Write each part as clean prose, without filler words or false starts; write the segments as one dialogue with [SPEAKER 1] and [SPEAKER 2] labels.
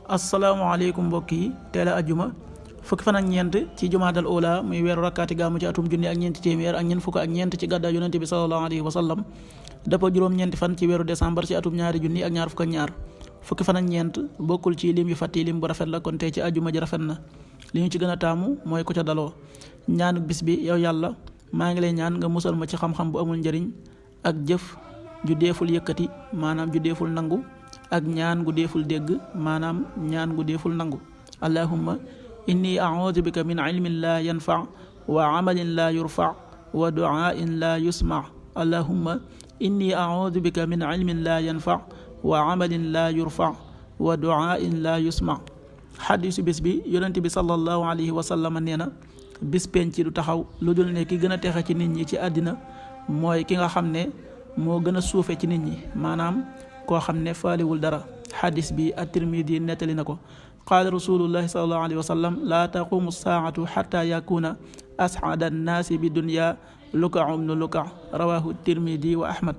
[SPEAKER 1] asalaamaaleykum mbokk yi teel a ajjuma fukki fan ak ñeent ci jumaadal ola muy weeru rakkaati gàmmu ci atum junni ak ñeenti téeméer ak ñeent fukk ak ñeent ci gàddaay yonente bi sallallahu alayhi wa sallam dafa juróom-ñeenti fan ci weeru décembre ci atum ñaari junni ak ñaar fukk ak ñaar fukki fan ak ñeent bokkul ci lim yu fàtti lim bu rafet la kon tey ci ajjuma ji rafet na li ñu ci gën a taamu mooy ko ca daloo ñaanu bis bi yow yàlla maa ngi lay ñaan nga musal ma ci xam-xam bu amul njëriñ ak jëf ju deeful yëkkati maanaam ju deeful nangu ak ñaan gu deeful dégg maanaam ñaan gu deeful nangu allahumma inni a'udhu bika min ilmin la yanfa wa amalin la yurfa wa du'ain la yusma allahumma inni a'udhu bika min ilmin la yanfa wa amalin la yurfa wa du'ain la yusma xadiisu bis bi yonent bi sallallahu alayhi wa sallam nee na bis penc du taxaw lu dul ne ki gën a texe ci nit ñi ci àddina mooy ki nga xam ne moo gën a suufe ci nit ñi maanaam koo xam ne faaliwul dara xadis bi at-Tirmidi nettali na ko qaala rasulullahi sallallahu alayhi wa sallam laa taqumu saatu xata yakuna asxaada annaasi bi dunya luka ibnu luka rawahu Tirmidi wa Ahmad.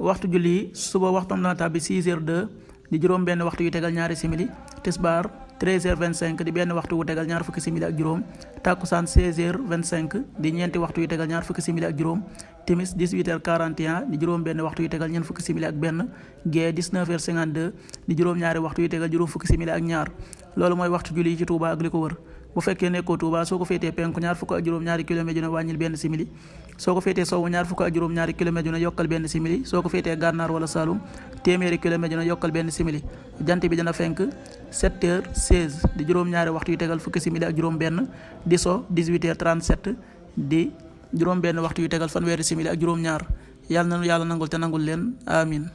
[SPEAKER 1] waxtu julli suba waxtam na tàbbi 6h02 di juróom benn waxtu yu tegal ñaari simili tisbaar 13h25 di benn waxtu wu tegal ñaar fukki simili ak juróom takkusaan 16h25 di ñeenti waxtu yu tegal ñaar fukki simili ak juróom timis 18h41 di juróom benn waxtu yu tegal ñeent fukki simili ak benn gee 19h52 di juróom ñaari waxtu yu tegal juróom fukki simili ak ñaar loolu mooy waxtu julli yi ci Touba ak li ko wër bu fekkee nekkoo Touba soo ko féetee penku ñaar fukk ak juróom ñaari kilomètre ju ne wàññil benn simili soo ko féetee sowwu ñaar fukk ak juróom ñaari kilomètre ju ne yokkal benn simili soo ko féetee gànnaar wala Saloum téeméeri kilomètre ju ne yokkal benn simili jant bi dina fenk 7h16 di juróom ñaari waxtu yu tegal fukki simili ak juróom benn di so 18h37 di juróom benn waxtu yu tegal fanweeri simili ak juróom ñaar yàlla nanu yàlla nangul te nangul leen amin